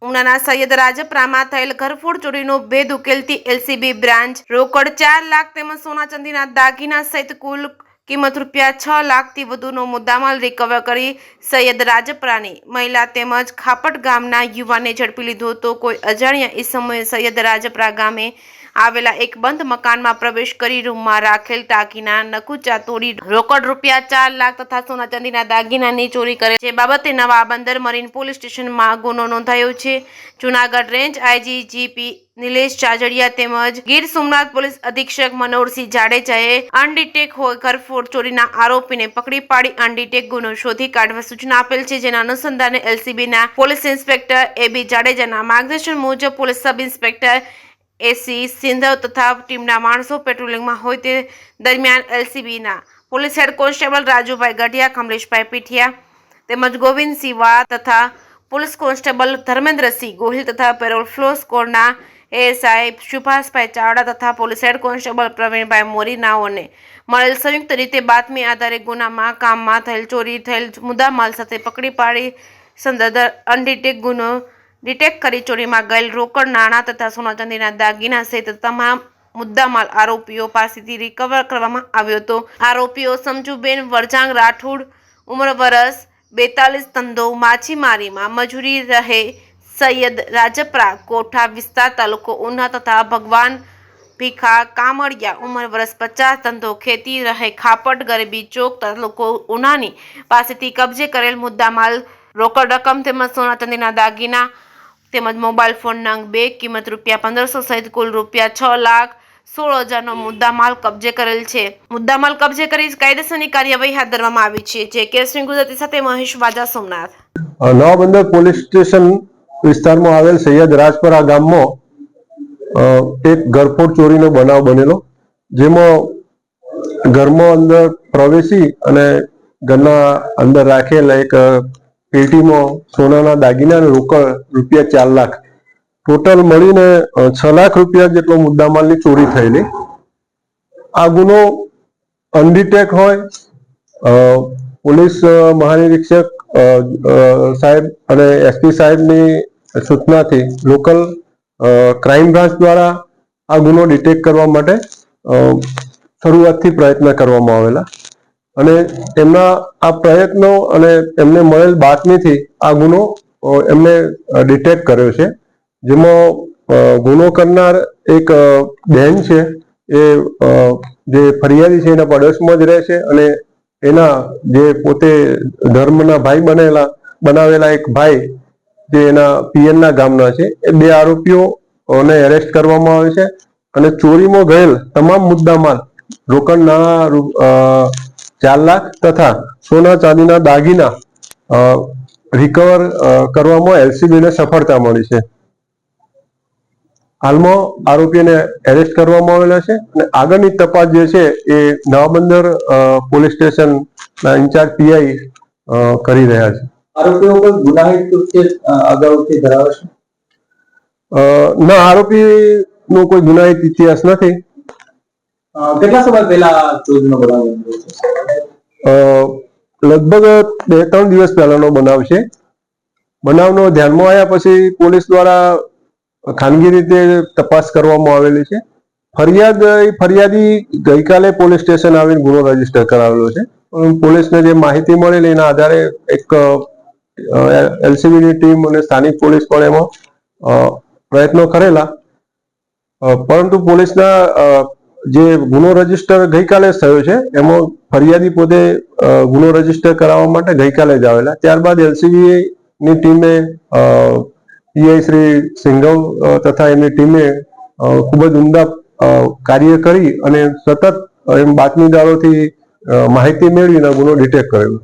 ઉનાના સૈયદ રાજપરામાં થયેલ ઘરફોડ ચોરીનો ભેદ ઉકેલતી એલસીબી બ્રાન્ચ રોકડ 4 લાખ તેમજ સોના ચાંદીના દાગીના સહિત કુલ કિંમત રૂપિયા 6 લાખથી વધુનો મુદ્દામાલ રિકવર કરી સૈયદ રાજપરાની મહિલા તેમજ ખાપટ ગામના યુવાનને ઝડપી લીધો હતો। કોઈ અજાણ્યા ઈસમોએ સૈયદ રાજપરા ગામે આવેલા એક બંધ મકાનમાં પ્રવેશ કરી રૂમમાં રાખેલ દાગીના નકુચા તોડી રોકડ રૂપિયા 4 લાખ તથા સોના ચાંદીના દાગીનાની ચોરી કરે છે। બાબતે નવા બંદર મરીન પોલીસ સ્ટેશનમાં ગુનો નોંધાયો છે। Junagadh range IG GP Nilesh Chajadiya તેમજ ગીર સોમનાથ પોલીસ અધિક્ષક મનોહરસિંહ જાડેજાએ અનડિટેક હોય ઘરફોડ ચોરીના આરોપીને પકડી પાડી અનડિટેક ગુનો શોધી કાઢવા સૂચના આપેલ છે। જેના અનુસંધાને એલસીબીના પોલીસ ઇન્સ્પેક્ટર એબી જાડેજાના માર્ગદર્શન મુજબ પોલીસ સબ ઇન્સ્પેક્ટર એસી સિંધવ તથા ટીમના માણસો પેટ્રોલિંગમાં હોય તે દરમિયાન એલસીબીના police head constable Rajubhai Gadhiya, Kamleshbhai Pithiya તેમજ ગોવિંદસિંહ વાળા તથા પોલીસ કોન્સ્ટેબલ ધર્મેન્દ્રસિંહ ગોહિલ તથા પેરોલ ફ્લો સ્કોરના એએસઆઈ સુભાષભાઈ ચાવડા તથા પોલીસ હેડ કોન્સ્ટેબલ પ્રવીણભાઈ મોરીનાઓને મળેલ સંયુક્ત રીતે બાતમી આધારે ગુનામાં કામમાં થયેલ ચોરી થયેલ મુદ્દામાલ સાથે પકડી પાડી સંદર્ભ અનડિટેક ગુનો ડિટેક્ટ કરી ચોરીમાં ગયેલ રોકડ નાણાં તથા સોના ચાંદીના દાગીના સહિત તમામ મુદ્દામાલ આરોપીઓ પાસેથી રિકવર કરવામાં આવ્યો હતો। આરોપીઓ સમજુબેન વરજાંગ રાઠોડ ઉંમર વર્ષ 42 ધંધો માછીમારીમાં મજૂરી રહે સૈયદ રાજપરા કોઠા વિસ્તાર તાલુકો ઉના તથા ભગવાન ભીખા કામળિયા ઉંમર વર્ષ 50 ધંધો ખેતી રહે ખાપટ ગરબી ચોક તાલુકો ઉનાની પાસેથી કબજે કરેલ મુદ્દામાલ રોકડ રકમ તેમજ સોના ચાંદીના દાગીના તેમજ મોબાઈલ ફોન નંગ 2 કિંમત રૂપિયા 1500 સહિત કુલ રૂપિયા 6,16,000નો મુદ્દામાલ કબજે કરેલ છે। મુદ્દામાલ કબજે કરી કાયદેસરની કાર્યવાહી હાથ ધરવામાં આવી છે। જે કેસ ગુજરાતી સાથે મહેશ વાજા, સોમનાથ। નવા બંદર પોલીસ સ્ટેશન વિસ્તારમાં આવેલ સૈયદ રાજપરા ગામમાં એક ઘરફોડ ચોરીનો બનાવ બનેલો, જેમાં ઘરમાં અંદર પ્રવેશી અને ઘરના અંદર રાખેલ એક પેટીમાં સોનાના દાગીના અને રોકડ રૂપિયા 4 લાખ ટોટલ મળીને 6 લાખ રૂપિયા જેટલો મુદ્દામાલની ચોરી થયેલી। આ ગુનો અનડિટેક હોય પોલીસ મહાનિરીક્ષક સાહેબ અને એસપી સાહેબની સૂચનાથી લોકલ ક્રાઇમ બ્રાન્ચ દ્વારા આ ગુનો ડિટેક્ટ કરવા માટે શરૂઆતથી પ્રયત્ન કરવામાં આવેલા અને એમના આ પ્રયત્નો અને એમને મળેલ બાતમીથી આ ગુનો એમને ડિટેક્ટ કર્યો છે। જેમાં ગુનો કરનાર એક બહેન છે, એ જે ફરિયાદી છે એના પડોશમાં જ રહે છે અને એના જે પોતે ધર્મના ભાઈ બનાવેલા એક ભાઈ જે એના પિયરના ગામના છે, એ 2 આરોપીઓને એરેસ્ટ કરવામાં આવે છે અને ચોરીમાં ગયેલ તમામ મુદ્દામાલ રોકડ નાણાં 4 લાખ તથા સોના ચાંદીના દાગીના રિકવર કરવામાં એલસીબીને સફળતા મળી છે। હાલમાં આરોપીને એરેસ્ટ કરવામાં આવેલા છે અને આગળની તપાસ જે છે એ નવા બંદર પોલીસ સ્ટેશનના ઇન્ચાર્જ પીઆઈ કરી રહ્યા છે। આરોપીઓ કોઈ ગુનાહિત કૃત્ય અગાઉથી ધરાવે છે? ના, આરોપીનો કોઈ ગુનાહિત ઇતિહાસ નથી। કેટલા સમય પહેલા ચોરીનો બનાવ બન્યો છે? લગભગ 2-3 દિવસ પહેલાનો બનાવ છે। બનાવનો ધ્યાનમાં આવ્યા પછી પોલીસ દ્વારા ખાનગી રીતે તપાસ કરવામાં આવેલી છે। ફરિયાદી ગઈકાલે પોલીસ સ્ટેશન આવીને ગુનો રજીસ્ટર કરાવેલો છે। પોલીસને જે માહિતી મળેલી એના આધારે એક એલસીબીની ટીમ અને સ્થાનિક પોલીસ પણ એમાં પ્રયત્નો કરેલા, પરંતુ પોલીસના જે ગુનો રજીસ્ટર ગઈકાલે થયો છે એમાં ફરિયાદી પોતે ગુનો રજીસ્ટર કરાવવા માટે ગઈકાલે જ આવેલા। ત્યારબાદ એલસીબીની ટીમે પીઆઈ શ્રી સિંઘવ તથા એમની ટીમે ખૂબ જ ઉમદા કાર્ય કરી અને સતત બાતમીદારોથી માહિતી મેળવીને ગુનો ડિટેક્ટ કરેલો।